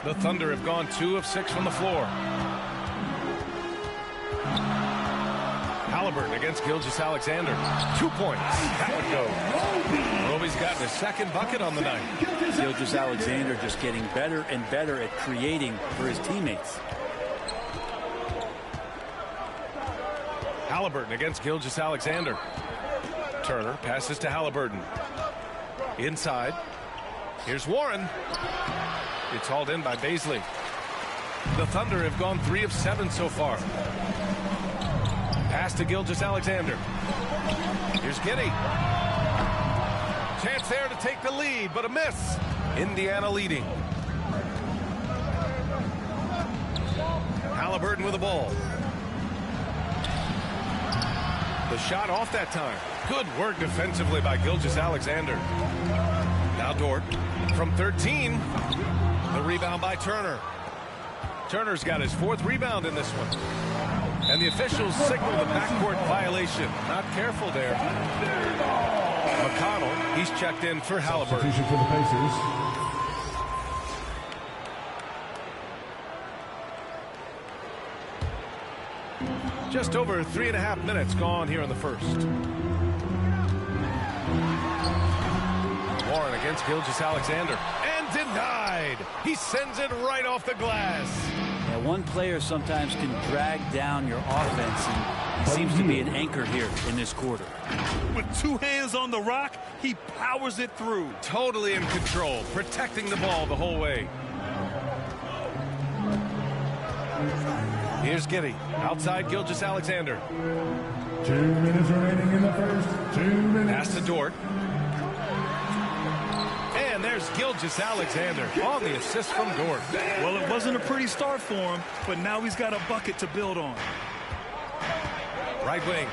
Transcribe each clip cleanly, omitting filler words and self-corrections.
The Thunder have gone 2 of 6 from the floor. Halliburton against Gilgeous-Alexander. 2 points. That would go. Roby's gotten his second bucket on the night. Gilgeous-Alexander just getting better and better at creating for his teammates. Halliburton against Gilgeous-Alexander. Turner passes to Halliburton. Inside. Here's Warren. It's hauled in by Baisley. The Thunder have gone 3 of 7 so far. Pass to Gilgeous-Alexander. Here's Giddey. Chance there to take the lead, but a miss. Indiana leading. Halliburton with the ball. The shot off that time. Good work defensively by Gilgeous-Alexander. Now Dort from 13. The rebound by Turner. Turner's got his 4th rebound in this one. And the officials signal the backcourt violation. Not careful there. McConnell, he's checked in for Halliburton. Substitution for the Pacers. Just over 3.5 minutes gone here in the first. Warren against Gilgeous-Alexander. And denied. He sends it right off the glass. Yeah, one player sometimes can drag down your offense, and he seems to be an anchor here in this quarter. With 2 hands on the rock, he powers it through. Totally in control, protecting the ball the whole way. Here's Giddey, outside Gilgeous-Alexander. 2 minutes remaining in the first. 2 minutes. Pass to Dort. And there's Gilgeous-Alexander on the assist from Dort. Well, it wasn't a pretty start for him, but now he's got a bucket to build on. Right wing.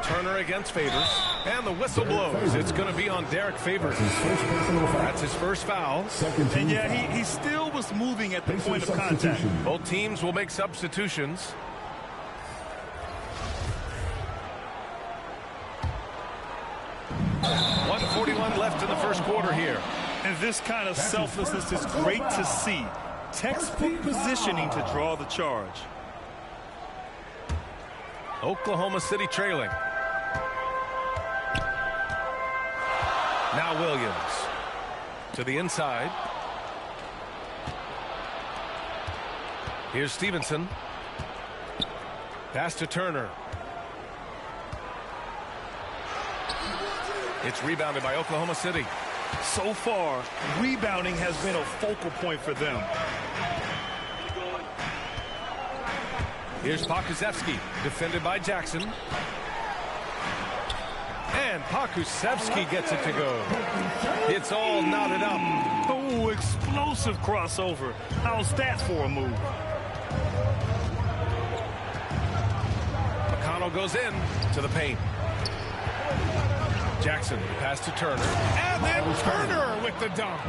Turner against Favors. And the whistle blows. It's going to be on Derek Favors. That's his first foul. And yeah, he still was moving at the point of contact. Both teams will make substitutions. .141 left in the first quarter here. And this kind of selflessness is great to see. Textbook positioning to draw the charge. Oklahoma City trailing. Now Williams to the inside. Here's Stevenson. Pass to Turner. It's rebounded by Oklahoma City. So far, rebounding has been a focal point for them. Here's Pokusevski, defended by Jackson. And Pokusevski gets it to go. It's all knotted up. Oh, explosive crossover. How's that for a move? McConnell goes in to the paint. Jackson, pass to Turner. And then Turner with the dunk.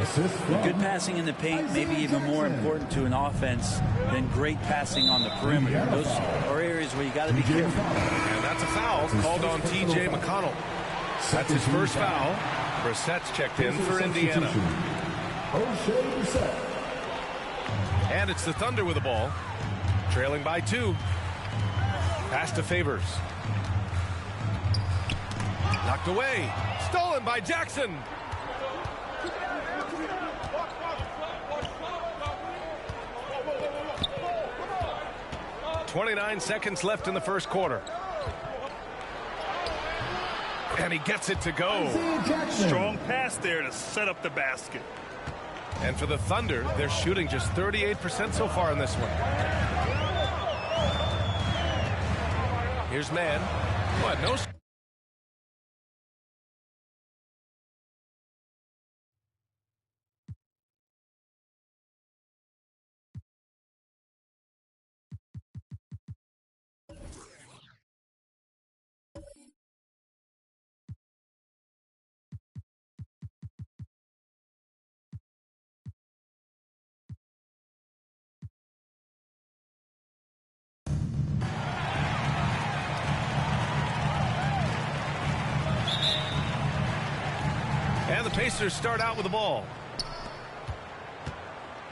Good passing in the paint may be even more important to an offense than great passing on the perimeter. Those are areas where you got to be careful. And that's a foul called on T.J. McConnell. That's his first foul. Brissett's checked in for Indiana. And it's the Thunder with the ball. Trailing by 2. Pass to Favors. Knocked away. Stolen by Jackson. .29 seconds left in the first quarter. And he gets it to go. Strong pass there to set up the basket. And for the Thunder, they're shooting just 38% so far in this one. Here's Mann. What? No. And the Pacers start out with the ball.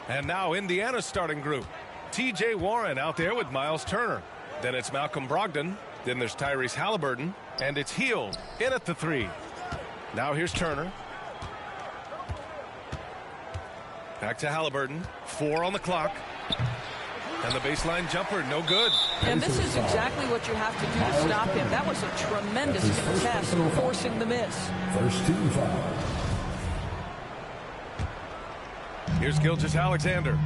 And now Indiana's starting group. T.J. Warren out there with Miles Turner. Then it's Malcolm Brogdon. Then there's Tyrese Halliburton. And it's Hield in at the 3. Now here's Turner. Back to Halliburton. 4 on the clock. And the baseline jumper, no good. And this is exactly what you have to do to stop him. That was a tremendous contest, forcing the miss. First team foul. Here's Gilgeous-Alexander.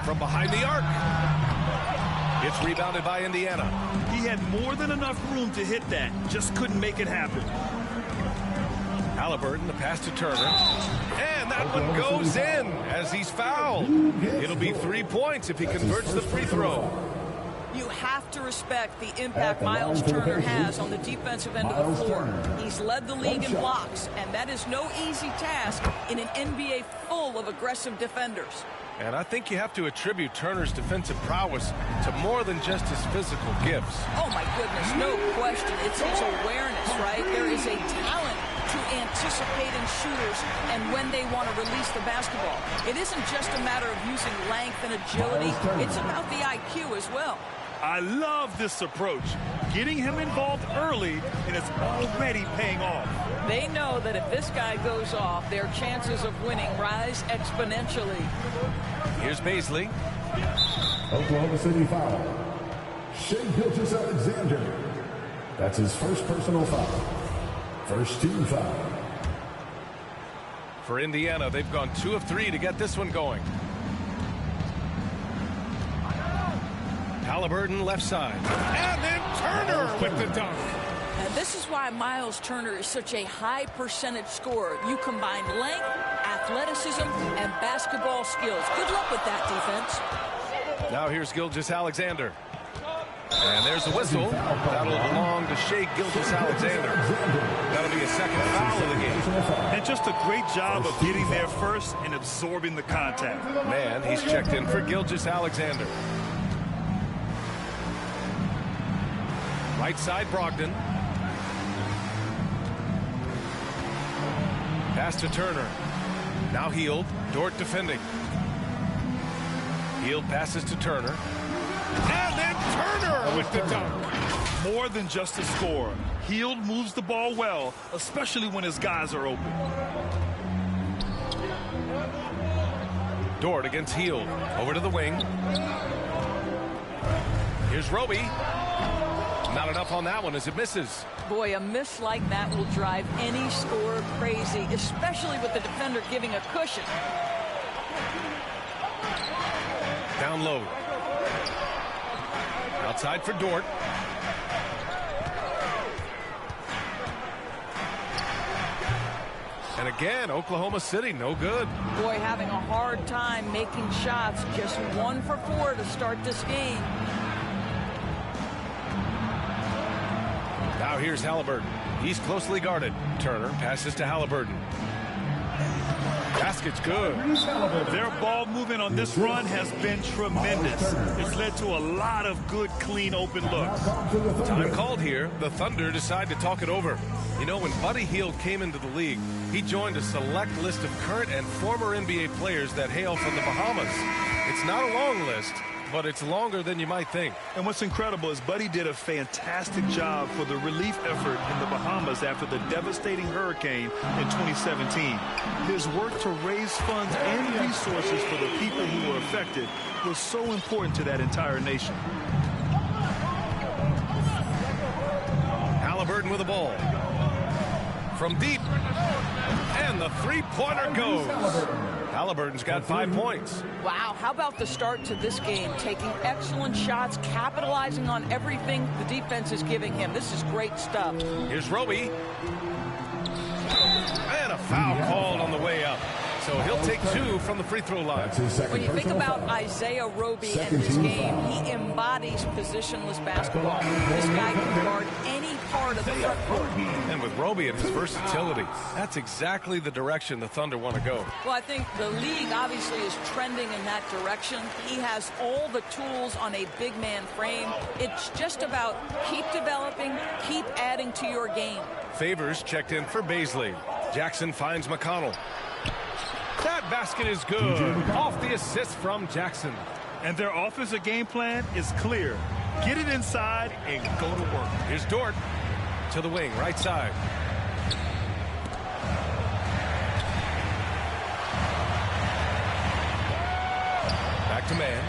From behind the arc. It's rebounded by Indiana. He had more than enough room to hit that. Just couldn't make it happen. Halliburton, the pass to Turner. And that one goes in as he's fouled. It'll be 3 points if he converts the free throw. You have to respect the impact Miles Turner has on the defensive end of the floor. He's led the league in blocks, and that is no easy task in an NBA full of aggressive defenders. And I think you have to attribute Turner's defensive prowess to more than just his physical gifts. Oh, my goodness, no question. It's his awareness, right? There is a talent to anticipating shooters and when they want to release the basketball. It isn't just a matter of using length and agility. It's about the IQ as well. I love this approach. Getting him involved early, and it's already paying off. They know that if this guy goes off, their chances of winning rise exponentially. Here's Baisley. Oklahoma City foul. Shai Gilgeous-Alexander. That's his first personal foul. First team foul. For Indiana, they've gone 2 of 3 to get this one going. Halliburton left side. And then Turner with the dunk. And this is why Miles Turner is such a high percentage scorer. You combine length, athleticism, and basketball skills. Good luck with that defense. Now here's Gilgeous-Alexander. And there's the whistle. That'll belong to Shai Gilgeous-Alexander. That'll be a second foul of the game. And just a great job of getting there first and absorbing the contact. Man, he's checked in for Gilgeous-Alexander. Right side, Brogdon. Pass to Turner. Now Hield. Dort defending. Hield passes to Turner. And then Turner with the dunk. More than just a scorer. Hield moves the ball well, especially when his guys are open. Dort against Hield. Over to the wing. Here's Roby. Not enough on that one as it misses. Boy, a miss like that will drive any scorer crazy, especially with the defender giving a cushion. Down low. Outside for Dort. And again, Oklahoma City, no good. Boy, having a hard time making shots. Just 1 for 4 to start this game. Now here's Halliburton. He's closely guarded. Turner passes to Halliburton. Basket's good. Their ball movement on this run has been tremendous. It's led to a lot of good, clean, open looks. Time called here. The Thunder decide to talk it over. You know, when Buddy Hield came into the league, he joined a select list of current and former NBA players that hail from the Bahamas. It's not a long list, but it's longer than you might think. And what's incredible is Buddy did a fantastic job for the relief effort in the Bahamas after the devastating hurricane in 2017. His work to raise funds and resources for the people who were affected was so important to that entire nation. Halliburton with the ball. From deep. And the three-pointer goes. Halliburton's got 5 points. Wow, how about the start to this game? Taking excellent shots, capitalizing on everything the defense is giving him. This is great stuff. Here's Roby. And a foul called on the way up. So he'll take 2 from the free throw line. When you think about Isaiah Roby and his game, he embodies positionless basketball. This guy can guard any part of the front court. And with Roby and his versatility, that's exactly the direction the Thunder want to go. Well, I think the league obviously is trending in that direction. He has all the tools on a big man frame. It's just about keep developing, keep adding to your game. Favors checked in for Baisley. Jackson finds McConnell. That basket is good. Off the assist from Jackson. And their offensive game plan is clear. Get it inside and go to work. Here's Dort to the wing, right side. Back to man.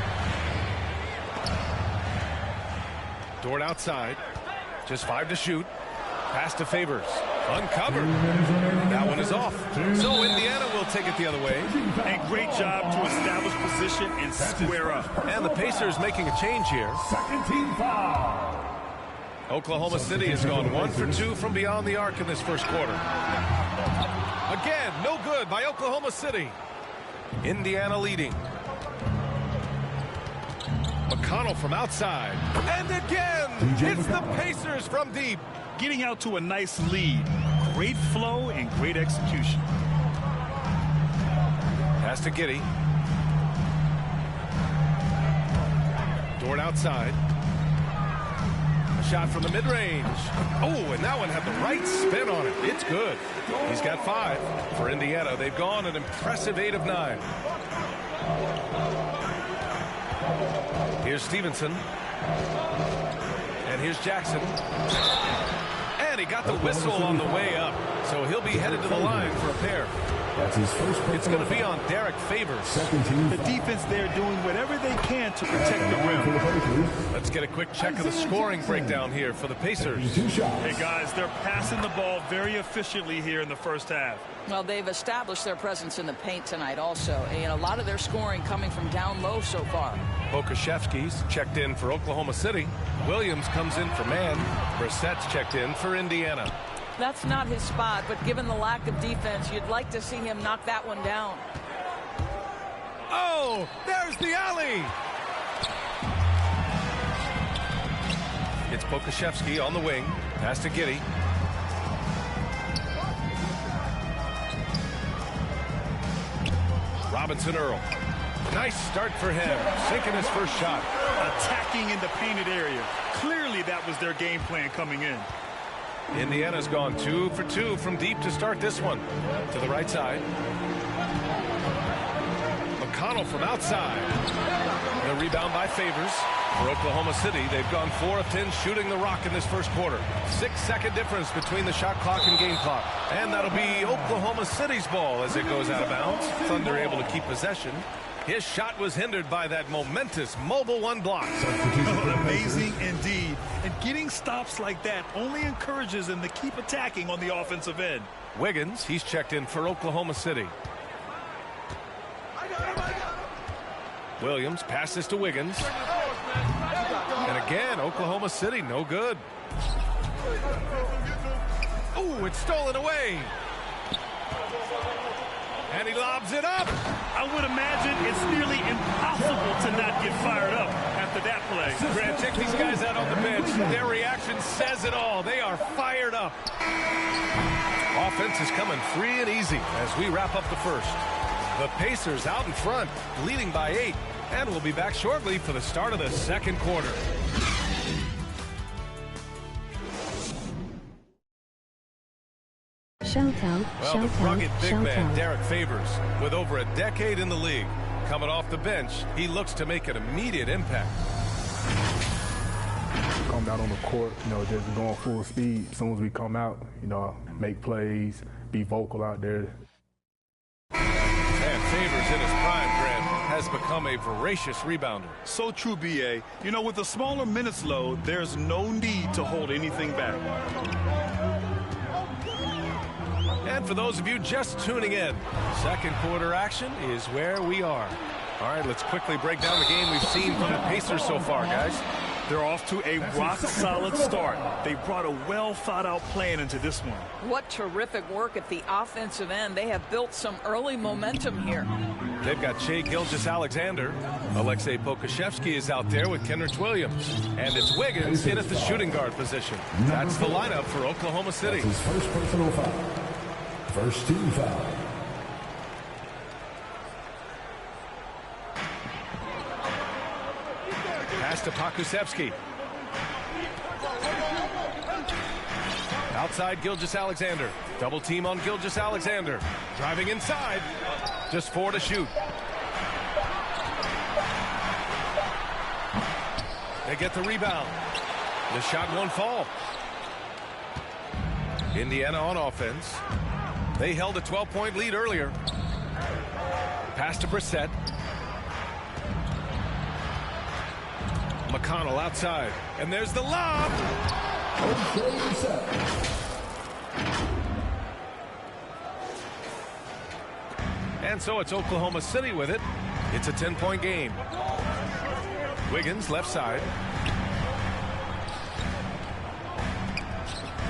Dort outside. Just 5 to shoot. Pass to Favors. Uncovered. That one is off. So Indiana will take it the other way. A great job to establish position and square up. And the Pacers making a change here. Second team foul. Oklahoma City has gone 1 for 2 from beyond the arc in this first quarter. Again, no good by Oklahoma City. Indiana leading. McConnell from outside. And again, it's the Pacers from deep. Getting out to a nice lead. Great flow and great execution. Pass to Giddey. Dort outside. A shot from the mid-range. Oh, and that one had the right spin on it. It's good. He's got 5 for Indiana. They've gone an impressive 8 of 9. Here's Stevenson. And here's Jackson. And he got the whistle on the way up. So he'll be headed to the line for a pair. That's his first. It's going to be on Derek Favors. The defense there doing whatever they can to protect the rim. Let's get a quick check of the scoring breakdown here for the Pacers. Hey, guys, they're passing the ball very efficiently here in the first half. Well, they've established their presence in the paint tonight also. And a lot of their scoring coming from down low so far. Pokashevsky's checked in for Oklahoma City. Williams comes in for man. Brissett's checked in for Indiana. That's not his spot, but given the lack of defense, you'd like to see him knock that one down. Oh, there's the alley. It's Pokashevsky on the wing. Pass to Giddey. Robinson Earl. Nice start for him. Sinking his first shot. Attacking in the painted area. Clearly that was their game plan coming in. Indiana's gone 2 for 2 from deep to start this one. To the right side. McConnell from outside. The rebound by Favors. For Oklahoma City, they've gone 4 of 10 shooting the rock in this first quarter. 6-second difference between the shot clock and game clock. And that'll be Oklahoma City's ball as it goes out of bounds. Thunder able to keep possession. His shot was hindered by that momentous mobile 1 block. Amazing indeed. And getting stops like that only encourages them to keep attacking on the offensive end. Wiggins, he's checked in for Oklahoma City. Williams passes to Wiggins. And again, Oklahoma City, no good. Oh, it's stolen away. And he lobs it up. I would imagine it's nearly impossible to not get fired up after that play. Grant, check these guys out on the bench. Their reaction says it all. They are fired up. Offense is coming free and easy as we wrap up the first. The Pacers out in front, leading by 8. And we'll be back shortly for the start of the second quarter. Well, the rugged big man, Derek Favors, with over a decade in the league. Coming off the bench, he looks to make an immediate impact. Come out on the court, just going full speed. As soon as we come out, make plays, be vocal out there. And Favors in his prime, Grant, has become a voracious rebounder. So true, B.A. With a smaller minutes load, there's no need to hold anything back. And for those of you just tuning in, second quarter action is where we are. All right, let's quickly break down the game we've seen from the Pacers so far, guys. They're off to a rock-solid start. They brought a well-thought-out plan into this one. What terrific work at the offensive end. They have built some early momentum here. They've got Shai Gilgeous-Alexander. Alexei Pokashevsky is out there with Kenrich Williams. And it's Wiggins in at the shooting guard position. That's the lineup for Oklahoma City. That's his first personal foul. First team foul. Pass to Pokusevski. Outside Gilgeous-Alexander. Double team on Gilgeous-Alexander. Driving inside. Just 4 to shoot. They get the rebound. The shot won't fall. Indiana on offense. They held a 12-point lead earlier. Pass to Brissett. McConnell outside. And there's the lob. And so it's Oklahoma City with it. It's a 10-point game. Wiggins left side.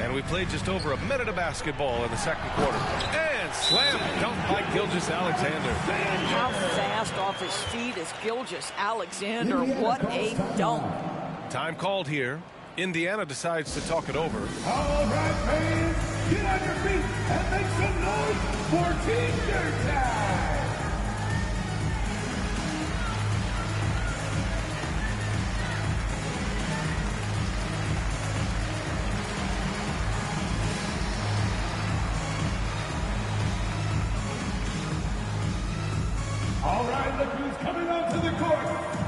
And we played just over a minute of basketball in the second quarter. And slam dunk by Gilgeous-Alexander. And how fast off his feet is Gilgeous-Alexander. What a dunk. Time called here. Indiana decides to talk it over. All right, fans, get on your feet and make some noise for Team Dirt Time. All right, look who's coming onto the court.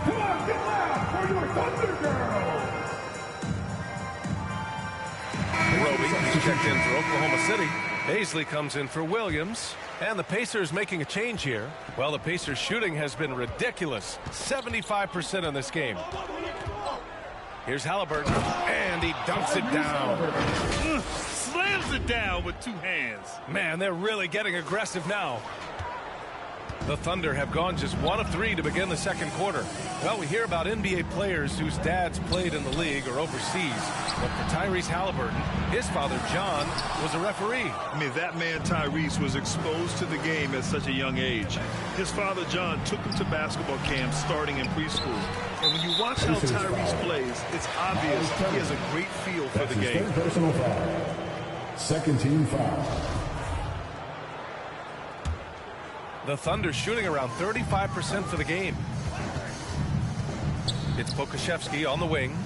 Come on, get loud for your Thunder Girls. Roby is checked in for Oklahoma City. Paisley comes in for Williams. And the Pacers making a change here. Well, the Pacers shooting has been ridiculous. 75% in this game. Here's Halliburton. And he dunks it down. Slams it down with 2 hands. Man, they're really getting aggressive now. The Thunder have gone just 1 of 3 to begin the second quarter. Well, we hear about NBA players whose dads played in the league or overseas. But for Tyrese Halliburton, his father, John, was a referee. I mean, that man, Tyrese, was exposed to the game at such a young age. His father, John, took him to basketball camps starting in preschool. And when you watch how Tyrese plays, it's obvious he has a great feel for the game. Third personal foul. Second team foul. The Thunder shooting around 35% for the game. It's Pokashevsky on the wing.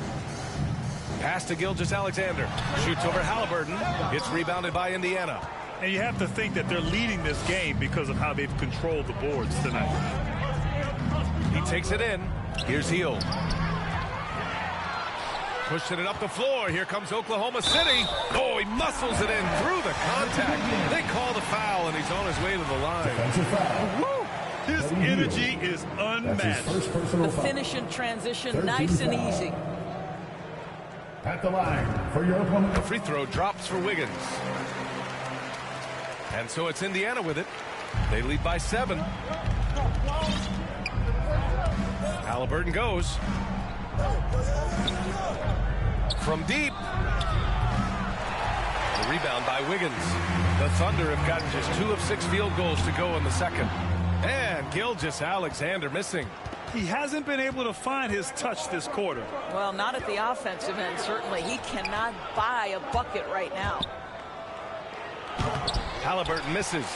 Pass to Gilgeous-Alexander. Shoots over Halliburton. It's rebounded by Indiana. And you have to think that they're leading this game because of how they've controlled the boards tonight. He takes it in. Here's Hill. Pushing it up the floor. Here comes Oklahoma City. Oh, he muscles it in through the contact. They call the foul, and he's on his way to the line. Woo! His energy is unmatched. The finish in transition, nice and easy. At the line for your opponent. The free throw drops for Wiggins. And so it's Indiana with it. They lead by 7. Halliburton goes. From deep. The rebound by Wiggins. The Thunder have gotten just 2 of 6 field goals to go in the second. And Gilgeous-Alexander missing. He hasn't been able to find his touch this quarter. Well, not at the offensive end, certainly. He cannot buy a bucket right now. Halliburton misses.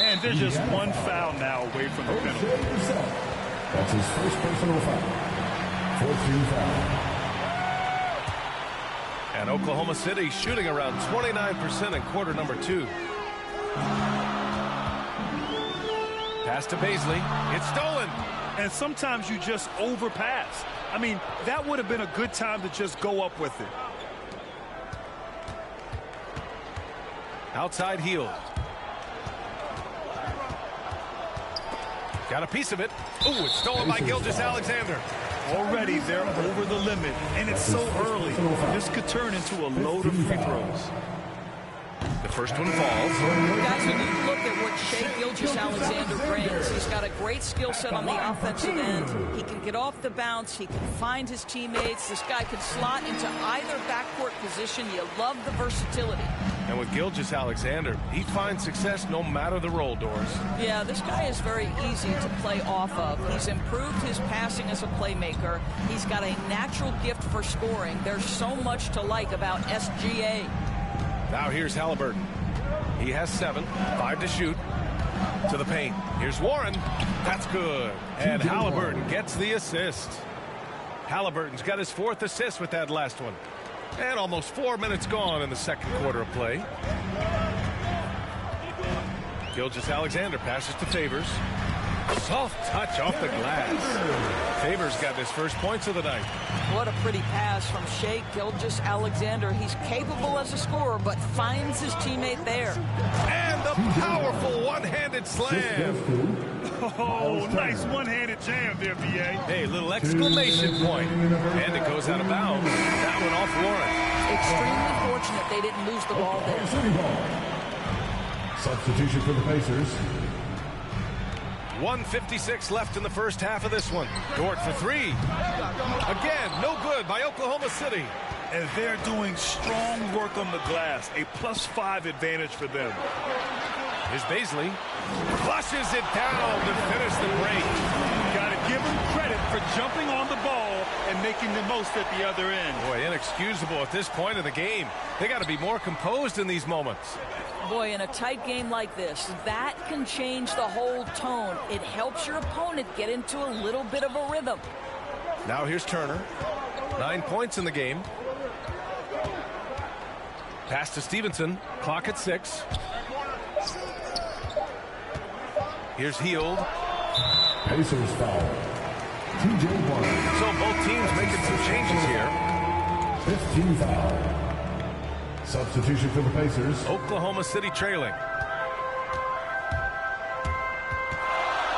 And there's just 1 foul now away from the penalty. That's his first personal foul. Fourth team foul. And Oklahoma City shooting around 29% in quarter number 2. Pass to Paisley. It's stolen. And sometimes you just overpass. I mean, that would have been a good time to just go up with it. Outside heel. Got a piece of it. Ooh, it's stolen by Gilgeous-Alexander. Already they're over the limit, and it's so early. This could turn into a load of free throws. The first one falls. Guys, when you look at what Shai Gilgeous-Alexander brings, he's got a great skill set on the offensive end. He can get off the bounce. He can find his teammates. This guy can slot into either backcourt position. You love the versatility. And with Gilgeous-Alexander, he finds success no matter the role, Doris. Yeah, this guy is very easy to play off of. He's improved his passing as a playmaker. He's got a natural gift for scoring. There's so much to like about SGA. Now here's Halliburton. He has 7, 5 to shoot. To the paint. Here's Warren. That's good. And Halliburton gets the assist. Halliburton's got his 4th assist with that last one. And almost 4 minutes gone in the second quarter of play. Gilgeous-Alexander passes to Favors. Soft touch off the glass. Favors got his first points of the night. What a pretty pass from Shai Gilgeous-Alexander. He's capable as a scorer, but finds his teammate there. And the powerful one-handed slam. Oh, nice one-handed jam there, B.A. Hey, little exclamation point. And it goes out of bounds. That one off Warren. Extremely fortunate they didn't lose the ball there. Substitution for the Pacers. 1:56 left in the first half of this one. Dort for 3. Again, no good by Oklahoma City. And they're doing strong work on the glass. A +5 advantage for them. Here's Baisley. Flushes it down to finish the break. Got to give him credit for jumping on the ball and making the most at the other end. Boy, inexcusable at this point of the game. They got to be more composed in these moments. Boy, in a tight game like this, that can change the whole tone. It helps your opponent get into a little bit of a rhythm. Now here's Turner. 9 points in the game. Pass to Stevenson. Clock at 6. Here's Hield. Pacers foul. TJ Warren. So both teams making some changes here. 15 foul. Substitution for the Pacers. Oklahoma City trailing.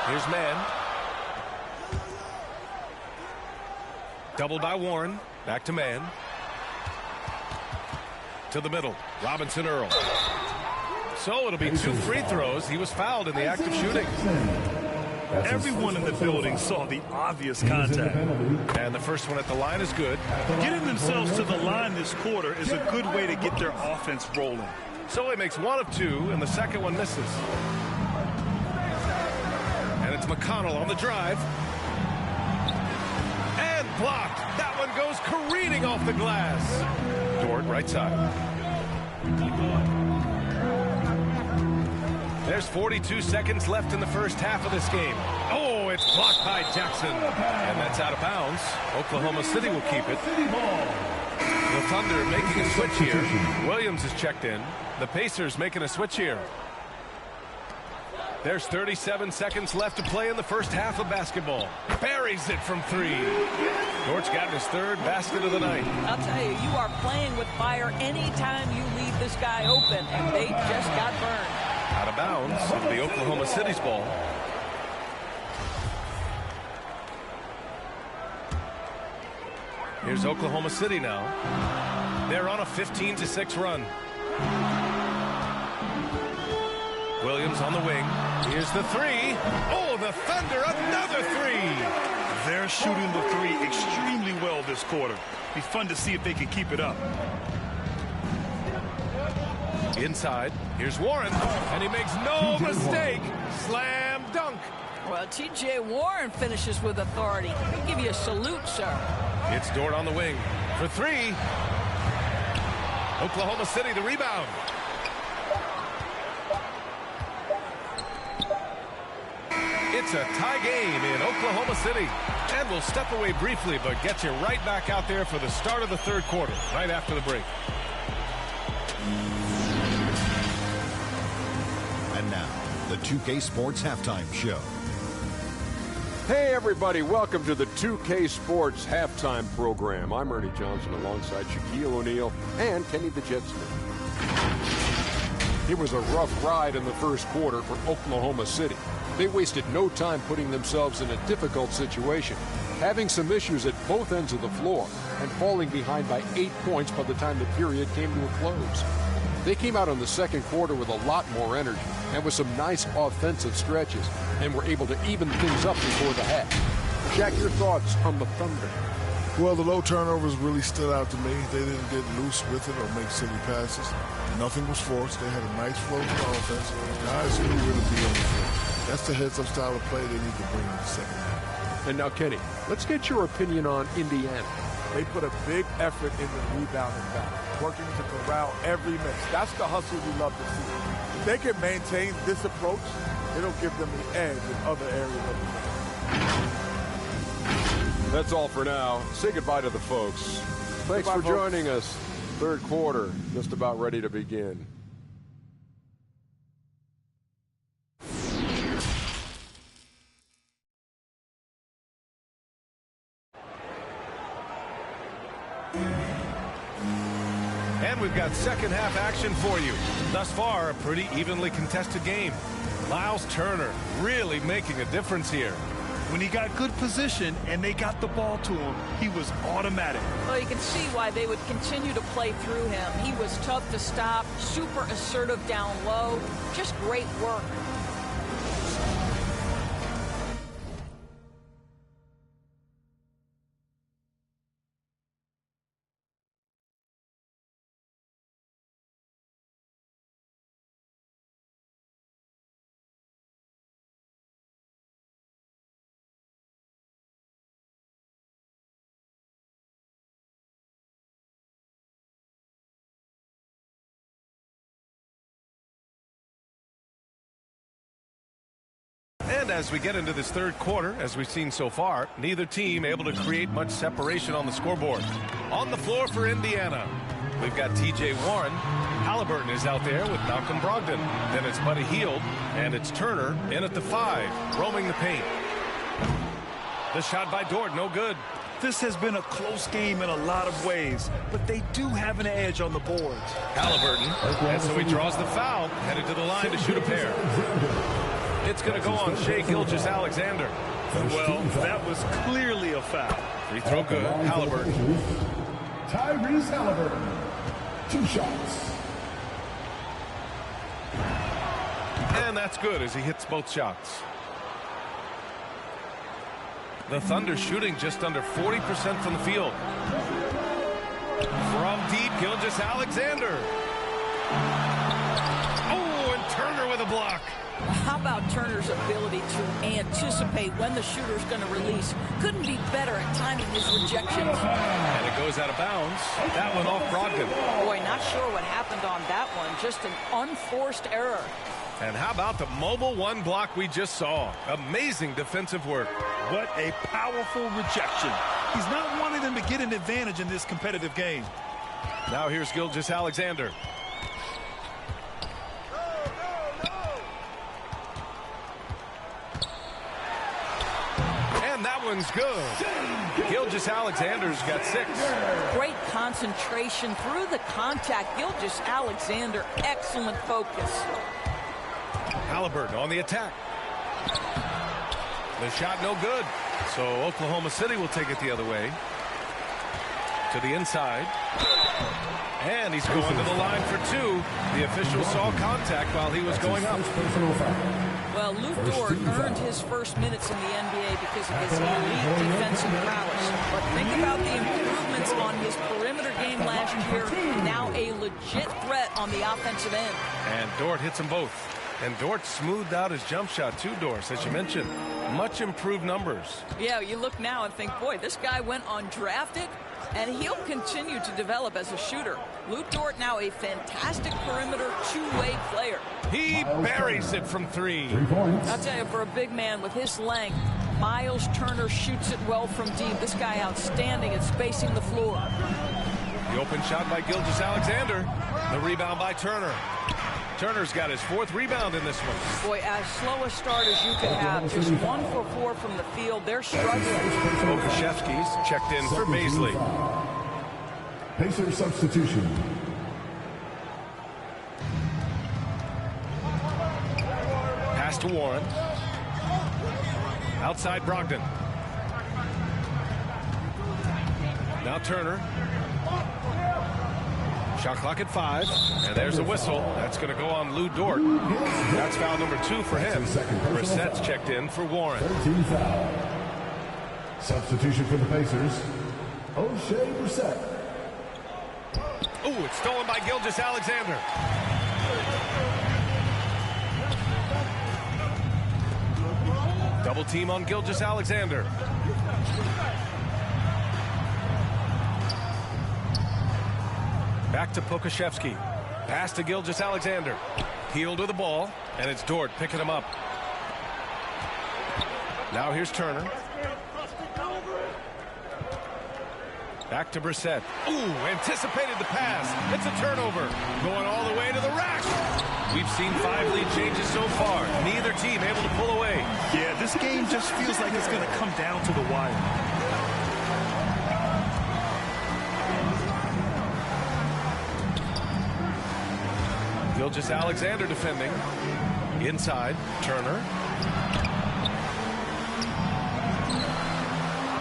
Here's Mann. Doubled by Warren. Back to Mann. To the middle. Robinson Earl. So it'll be 2 free throws. He was fouled in the act of shooting. Everyone in the building saw the obvious contact. And the first one at the line is good. Getting themselves to the line this quarter is a good way to get their offense rolling. So he makes 1 of 2, and the second one misses. And it's McConnell on the drive. And blocked. That one goes careening off the glass. Dort, right side. There's 42 seconds left in the first half of this game. Oh, it's blocked by Jackson. And that's out of bounds. Oklahoma City will keep it. The Thunder making a switch here. Williams is checked in. The Pacers making a switch here. There's 37 seconds left to play in the first half of basketball. Buries it from 3. Dort's got his 3rd basket of the night. I'll tell you, you are playing with fire anytime you leave this guy open, and they just got burned. Out of bounds of the Oklahoma City's ball. Here's Oklahoma City now. They're on a 15-6 run. Williams on the wing. Here's the 3. Oh, the Thunder, another 3. They're shooting the 3 extremely well this quarter. Be fun to see if they can keep it up. Inside, here's Warren, and he makes no mistake. Slam dunk. Well, T.J. Warren finishes with authority. He'll give you a salute, sir. It's Dort on the wing for 3. Oklahoma City the rebound. It's a tie game in Oklahoma City. And we'll step away briefly, but get you right back out there for the start of the 3rd quarter, right after the break. And now, the 2K Sports Halftime Show. Hey, everybody. Welcome to the 2K Sports Halftime Program. I'm Ernie Johnson alongside Shaquille O'Neal and Kenny the Jet Smith. It was a rough ride in the first quarter for Oklahoma City. They wasted no time putting themselves in a difficult situation, having some issues at both ends of the floor, and falling behind by 8 points by the time the period came to a close. They came out in the second quarter with a lot more energy and with some nice offensive stretches and were able to even things up before the half. Shaq, your thoughts on the Thunder? Well, the low turnovers really stood out to me. They didn't get loose with it or make silly passes. Nothing was forced. They had a nice flow of offense. Guys who knew where to be on the floor. That's the heads-up style of play they need to bring in the second half. And now, Kenny, let's get your opinion on Indiana. They put a big effort in the rebounding battle, working to corral every miss. That's the hustle you love to see. If they can maintain this approach, it'll give them the edge in other areas of the game. That's all for now. Say goodbye to the folks. Thanks for joining us. Third quarter, just about ready to begin. And we've got second half action for you. Thus far, a pretty evenly contested game. Miles Turner really making a difference here. When he got good position and they got the ball to him, he was automatic. Well, you can see why they would continue to play through him. He was tough to stop, super assertive down low, just great work. And as we get into this third quarter, as we've seen so far, neither team able to create much separation on the scoreboard. On the floor for Indiana, we've got T.J. Warren. Halliburton is out there with Malcolm Brogdon. Then it's Buddy Hield, and it's Turner in at the 5, roaming the paint. The shot by Dort, no good. This has been a close game in a lot of ways, but they do have an edge on the boards. Halliburton, and so he draws the foul, headed to the line to shoot a pair. It's going to go on Shai Gilgeous-Alexander. Well, that was clearly a foul. Free throw good. Halliburton. Tyrese Halliburton. 2 shots. And that's good as he hits both shots. The Thunder shooting just under 40% from the field. From deep, Gilgeous-Alexander. Oh, and Turner with a block. How about Turner's ability to anticipate when the shooter's going to release? Couldn't be better at timing his rejections. And it goes out of bounds. That one off Brogdon. Boy, not sure what happened on that one. Just an unforced error. And how about the mobile one block we just saw? Amazing defensive work. What a powerful rejection. He's not wanting them to get an advantage in this competitive game. Now here's Gilgeous-Alexander. And that one's good. Gilgeous-Alexander's got 6. Great concentration through the contact. Gilgeous-Alexander, excellent focus. Halliburton on the attack. The shot no good. So Oklahoma City will take it the other way. To the inside. And he's going to the line for 2. The official saw contact while he was going up. Well, Luke Dort earned his first minutes in the NBA because of his elite defensive prowess. But think about the improvements on his perimeter game last year. Now a legit threat on the offensive end. And Dort hits them both. And Dort smoothed out his jump shot too, Doris, as you mentioned. Much improved numbers. Yeah, you look now and think, boy, this guy went undrafted, and he'll continue to develop as a shooter. Luke Dort now a fantastic perimeter two-way player. He buries it from 3. I'll tell you, for a big man with his length, Miles Turner shoots it well from deep. This guy outstanding at spacing the floor. The open shot by Gilgeous-Alexander. The rebound by Turner. Turner's got his 4th rebound in this one. Boy, as slow a start as you could have. Just 1 for 4 from the field. They're struggling. Okashevsky's checked in for Baisley. Pacers substitution. Pass to Warren. Outside Brogdon. Now Turner. Shot clock at 5, and there's a whistle. That's going to go on Lou Dort. That's foul number 2 for him. Brissett's checked in for Warren. 13 foul. Substitution for the Pacers, O'Shea Brissett. Ooh, it's stolen by Gilgeous-Alexander. Double team on Gilgeous-Alexander. Back to Pokashevsky. Pass to Gilgeous-Alexander. Healed with the ball, and it's Dort picking him up. Now here's Turner. Back to Brissett. Ooh, anticipated the pass. It's a turnover. Going all the way to the rack. We've seen 5 lead changes so far. Neither team able to pull away. Yeah, this game just feels like it's going to come down to the wire. Gilgeous-Alexander defending. Inside, Turner.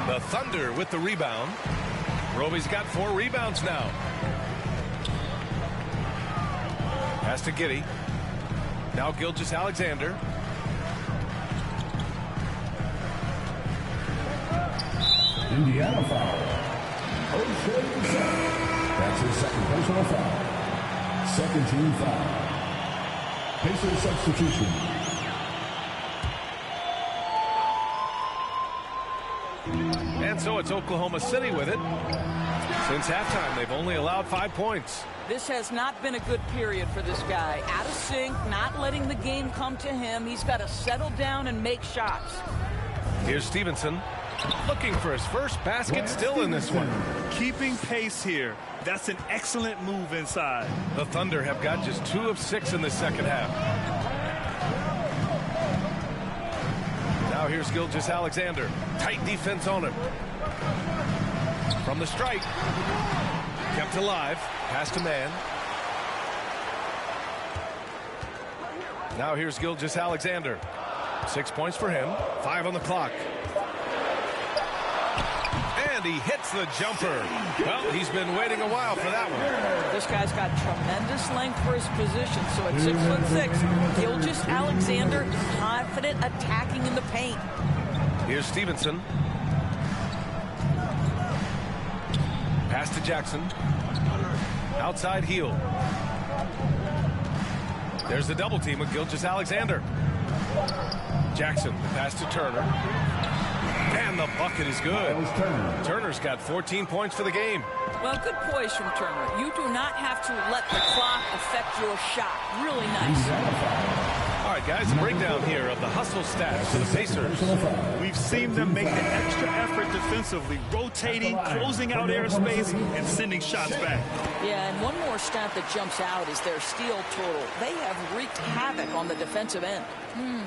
The Thunder with the rebound. Roby's got 4 rebounds now. Pass to Giddey. Now Gilgeous-Alexander. Indiana foul. O'Shea Brissett. That's his second personal foul. Second team foul. Pacers substitution. And so it's Oklahoma City with it. Since halftime, they've only allowed 5 points. This has not been a good period for this guy. Out of sync, not letting the game come to him. He's got to settle down and make shots. Here's Stevenson. Looking for his first basket still in this one. Keeping pace here. That's an excellent move inside. The Thunder have got just 2 of 6 in the second half. Now here's Gilgeous-Alexander. Tight defense on him. From the strike. Kept alive. Pass to man. Now here's Gilgeous-Alexander. 6 points for him. 5 on the clock. And he hits the jumper. Well, he's been waiting a while for that one. This guy's got tremendous length for his position. So at 6'6", Gilgeous-Alexander is confident attacking in the paint. Here's Stevenson. Pass to Jackson. Outside heel. There's the double team with Gilgeous-Alexander. Jackson, pass to Turner. And the bucket is good. Turner's got 14 points for the game. Well, good poise from Turner. You do not have to let the clock affect your shot. Really nice. All right, guys, a breakdown here of the hustle stats for the Pacers. We've seen them make the extra effort defensively, rotating, closing out airspace, and sending shots back. Yeah, and one more stat that jumps out is their steal total. They have wreaked havoc on the defensive end.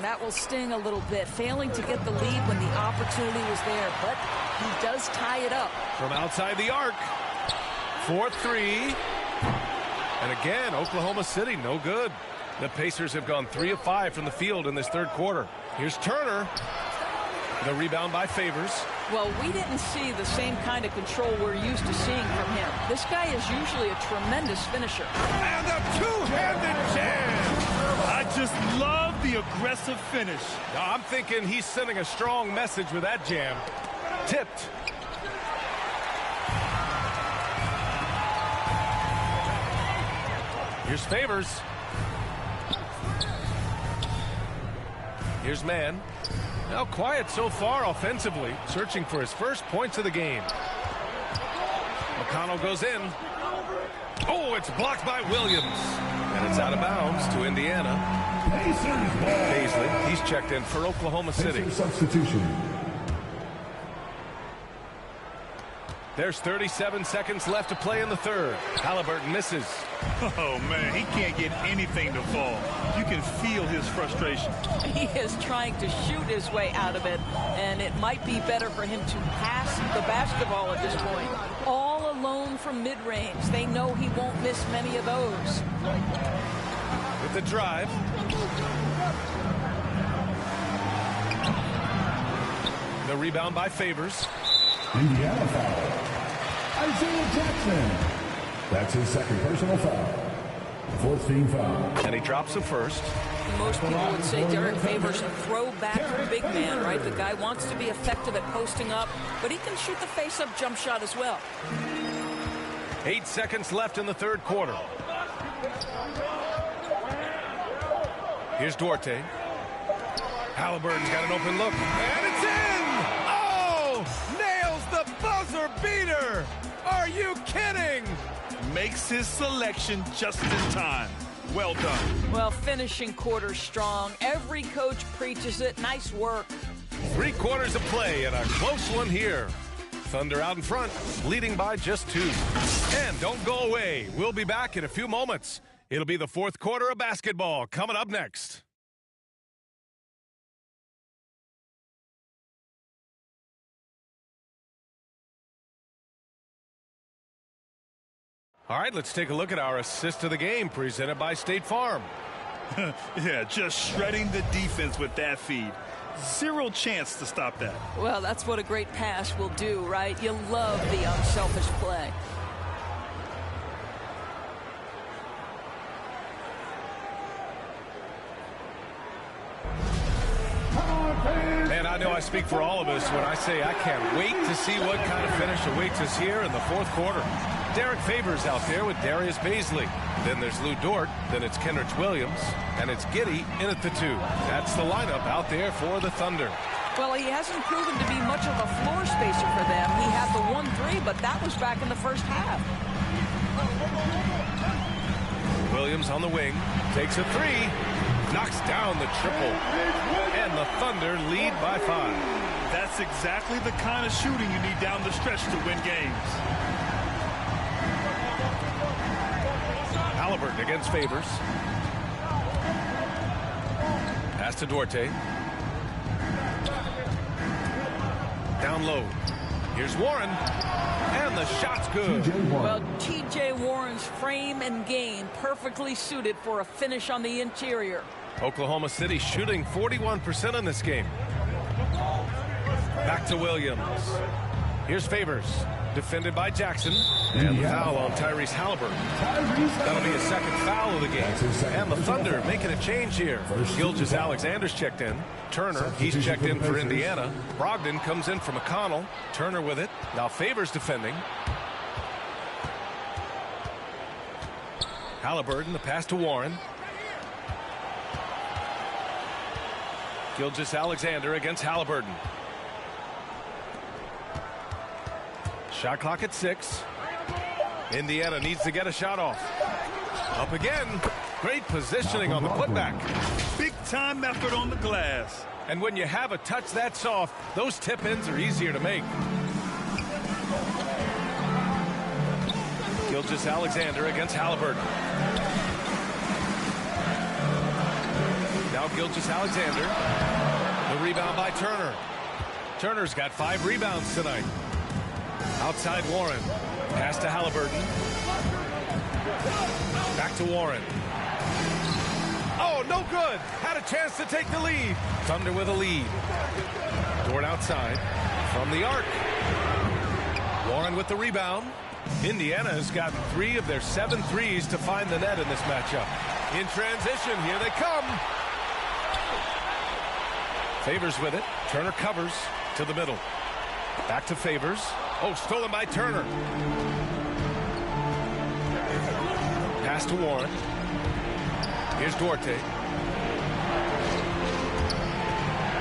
That will sting a little bit, failing to get the lead when the opportunity was there, but he does tie it up. From outside the arc, 4-3. And again, Oklahoma City, no good. The Pacers have gone 3 of 5 from the field in this third quarter. Here's Turner. The rebound by Favors. Well, we didn't see the same kind of control we're used to seeing from him. This guy is usually a tremendous finisher. And a two-handed jam. I just love the aggressive finish. I'm thinking he's sending a strong message with that jam. Tipped. Here's Favors. Here's Mann. Now quiet so far offensively, searching for his first points of the game. McConnell goes in. Oh, it's blocked by Williams. And it's out of bounds to Indiana. Paisley, he's checked in for Oklahoma City. Substitution. There's 37 seconds left to play in the third. Halliburton misses. Oh, man, he can't get anything to fall. You can feel his frustration. He is trying to shoot his way out of it, and it might be better for him to pass the basketball at this point. All alone from mid-range. They know he won't miss many of those. With the drive. The rebound by Favors. Indiana foul. Isaiah Jackson. That's his second personal foul. Fourth team foul. And he drops the first. Most people would say Derek Favors a throwback big man, right? The guy wants to be effective at posting up, but he can shoot the face-up jump shot as well. 8 seconds left in the third quarter. Here's Duarte. Halliburton's got an open look, and it's in! Oh! Nails the buzzer beater! Are you kidding? Makes his selection just in time. Well done. Well, finishing quarters strong. Every coach preaches it. Nice work. 3 quarters of play and a close one here. Thunder out in front, leading by just 2. And don't go away. We'll be back in a few moments. It'll be the fourth quarter of basketball coming up next. All right, let's take a look at our assist of the game presented by State Farm. Yeah, just shredding the defense with that feed. Zero chance to stop that. Well, that's what a great pass will do, right? You love the unselfish play. Man, I know I speak for all of us when I say I can't wait to see what kind of finish awaits us here in the fourth quarter. Derek Favors out there with Darius Baisley. Then there's Lou Dort. Then it's Kenrich Williams. And it's Giddey in at the 2. That's the lineup out there for the Thunder. Well, he hasn't proven to be much of a floor spacer for them. He had the 1-3, but that was back in the first half. Williams on the wing. Takes a 3. Knocks down the triple. And the Thunder lead by 5. That's exactly the kind of shooting you need down the stretch to win games. Halliburton against Favors. Pass to Duarte. Down low. Here's Warren. And the shot's good. Well, T.J. Warren's frame and game perfectly suited for a finish on the interior. Oklahoma City shooting 41% in this game. Back to Williams. Here's Favors. Defended by Jackson. And the foul on Tyrese Halliburton. That'll be a second foul of the game. And the Thunder making a change here. Gilgeous-Alexander's checked in. Turner, he's checked in for Indiana. Brogdon comes in for McConnell. Turner with it. Now Favors defending. Halliburton, the pass to Warren. Gilgeous-Alexander against Halliburton. Shot clock at 6. Indiana needs to get a shot off. Up again. Great positioning on the putback. Big time effort on the glass. And when you have a touch that soft, those tip-ins are easier to make. Gilgeous-Alexander against Halliburton. Now Gilgeous-Alexander. The rebound by Turner. Turner's got 5 rebounds tonight. Outside Warren. Pass to Halliburton. Back to Warren. Oh, no good. Had a chance to take the lead. Thunder with a lead. Dort outside. From the arc. Warren with the rebound. Indiana has gotten 3 of their 7 threes to find the net in this matchup. In transition, here they come. Favors with it. Turner covers to the middle. Back to Favors. Oh, stolen by Turner. Pass to Warren. Here's Duarte.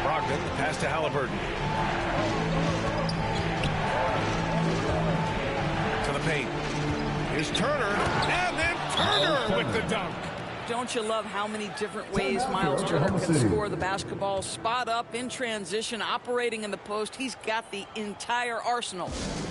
Brogdon, pass to Halliburton. To the paint. Here's Turner. And then Turner with the dunk. Don't you love how many different ways Miles Turner can score the basketball? Spot up, in transition, operating in the post. He's got the entire arsenal.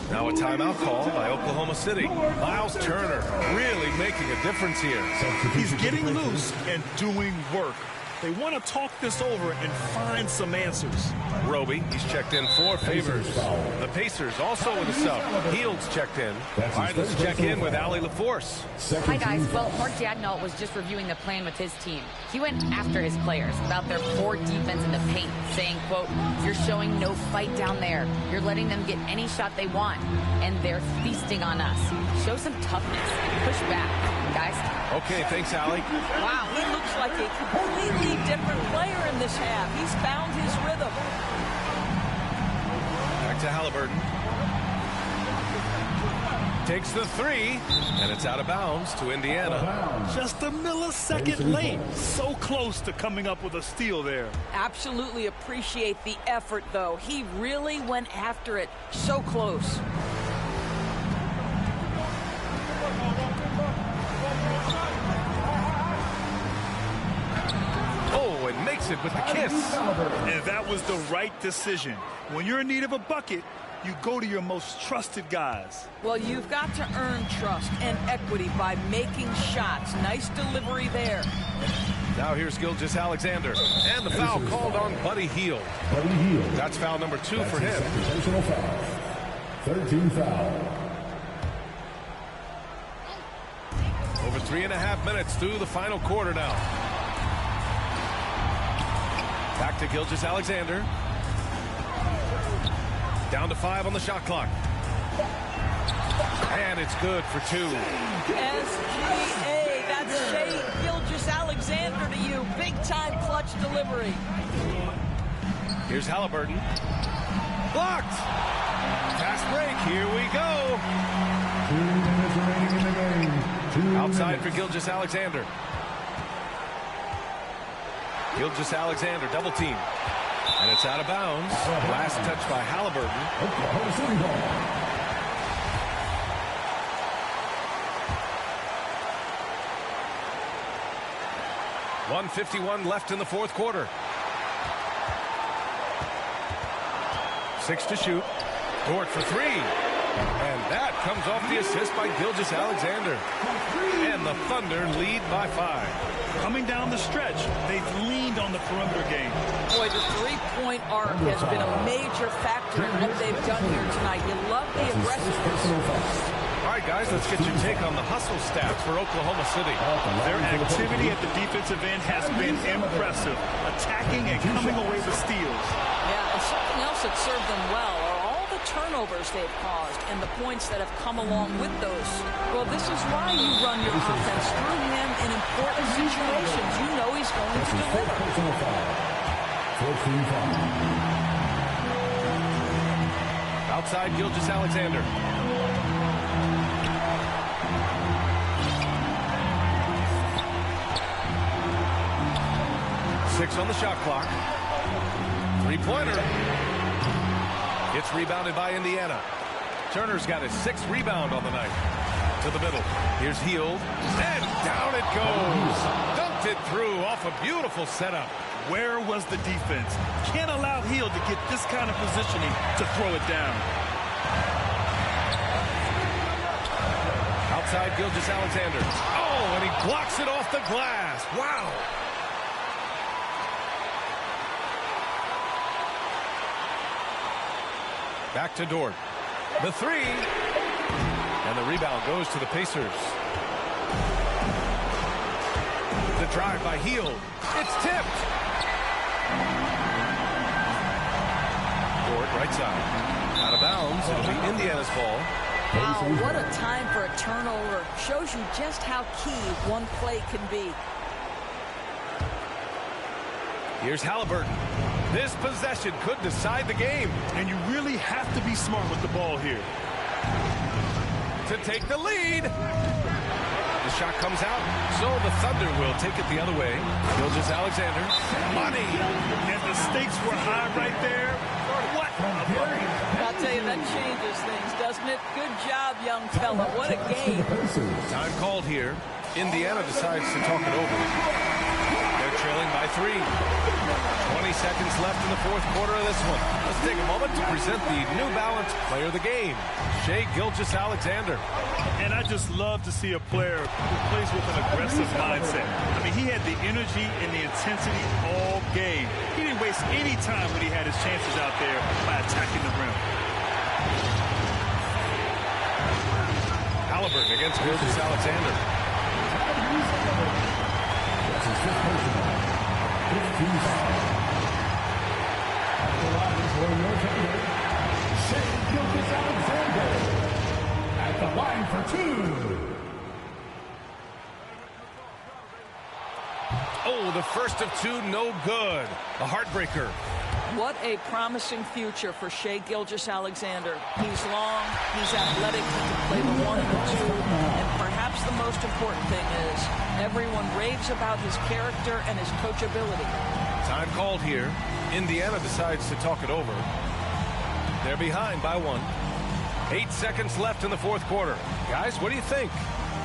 Now a timeout call by Oklahoma City. Miles Turner really making a difference here. He's getting loose and doing work. They want to talk this over and find some answers. Roby, he's checked in for Favors. The Pacers also with a sub. Heald's checked in. All right, let's check in with Allie LaForce. Hi, guys. Well, Mark Daigneault was just reviewing the plan with his team. He went after his players about their poor defense in the paint, saying, quote, "You're showing no fight down there. You're letting them get any shot they want, and they're feasting on us. Show some toughness and push back, guys." Okay, thanks, Allie. Wow, he looks like a completely different player in this half. He's found his rhythm. Back to Halliburton. Takes the three, and it's out of bounds to Indiana. Just a millisecond late. So close to coming up with a steal there. Absolutely appreciate the effort, though. He really went after it. So close. Oh, and makes it with the kiss. And that was the right decision. When you're in need of a bucket, you go to your most trusted guys. Well, you've got to earn trust and equity by making shots. Nice delivery there. Now here's Gilgeous-Alexander. And the foul called on Buddy Hield. That's foul number 2 for him. Personal foul. 13 foul. Over 3.5 minutes through the final quarter now. Back to Gilgeous-Alexander. Down to 5 on the shot clock. And it's good for 2. SGA, that's Shea Gilgeous-Alexander to you. Big-time clutch delivery. Here's Halliburton. Blocked. Fast break. Here we go. 2 minutes remaining in the game. Outside for Gilgeous-Alexander. Gilgeous-Alexander double team. And it's out of bounds. Last touch by Halliburton. Oklahoma City ball. .151 left in the fourth quarter. 6 to shoot. Dort for 3. And that comes off the assist by Gilgeous-Alexander. And the Thunder lead by 5. Coming down the stretch, they've leaned on the perimeter game. Boy, the three-point arc has been a major factor in what they've done here tonight. You love the aggressiveness. All right, guys, let's get your take on the hustle stats for Oklahoma City. Their activity at the defensive end has been impressive, attacking and coming away with steals. Yeah, and something else that served them well are all the turnovers they've caused and the points that have come along with those. Well, this is why you run your offense through him in important situations. You know he's going to deliver. 14 foul. Outside Gilgeous-Alexander. Six on the shot clock. Three-pointer. It's rebounded by Indiana. Turner's got his 6th rebound on the night. To the middle. Here's Hield. And down it goes. Dunked it through off a beautiful setup. Where was the defense? Can't allow Hield to get this kind of positioning to throw it down. Outside Gilgeous-Alexander. Oh, and he blocks it off the glass. Wow. Back to Dort. The 3. And the rebound goes to the Pacers. The drive by Hield. It's tipped. Dort right side. Out of bounds. It'll be Indiana's ball. Wow, what a time for a turnover. Shows you just how key one play can be. Here's Halliburton. This possession could decide the game. And you really have to be smart with the ball here. To take the lead. The shot comes out, so the Thunder will take it the other way. Gilgeous-Alexander. Money. And the stakes were high right there. What a bucket. I'll tell you, that changes things, doesn't it? Good job, young fella. What a game. Time called here. Indiana decides to talk it over. They're trailing by 3. 20 seconds left in the fourth quarter of this one. Let's take a moment to present the New Balance Player of the Game, Shai Gilgeous-Alexander. And I just love to see a player who plays with an aggressive mindset. I mean, he had the energy and the intensity all game. He didn't waste any time when he had his chances out there by attacking the rim. Halliburton against Gilgeous-Alexander. Shai Gilgeous-Alexander at the line for 2. Oh, the first of 2, no good. A heartbreaker. What a promising future for Shai Gilgeous-Alexander. He's long, he's athletic, he can play the 1 and the 2, and perhaps the most important thing is everyone raves about his character and his coachability. Time called here. Indiana decides to talk it over. They're behind by 1. 8 seconds left in the fourth quarter. Guys, what do you think?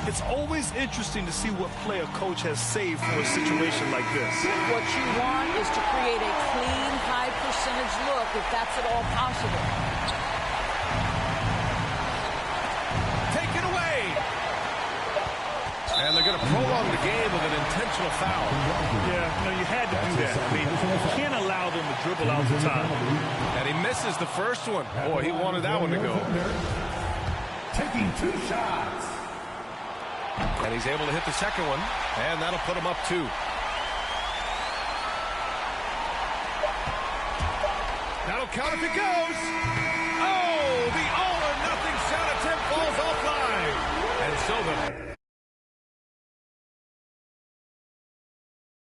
It's always interesting to see what play a coach has saved for a situation like this. What you want is to create a clean, high-percentage look, if that's at all possible. Take it away! And they're going to prolong the game with an intentional foul. Yeah, you had to do that. I mean, you can't allow them to dribble out the time. And he misses the first one. Boy, he wanted that one to go. Taking 2 shots. And he's able to hit the second one, and that'll put him up 2. That'll count if it goes. Oh, the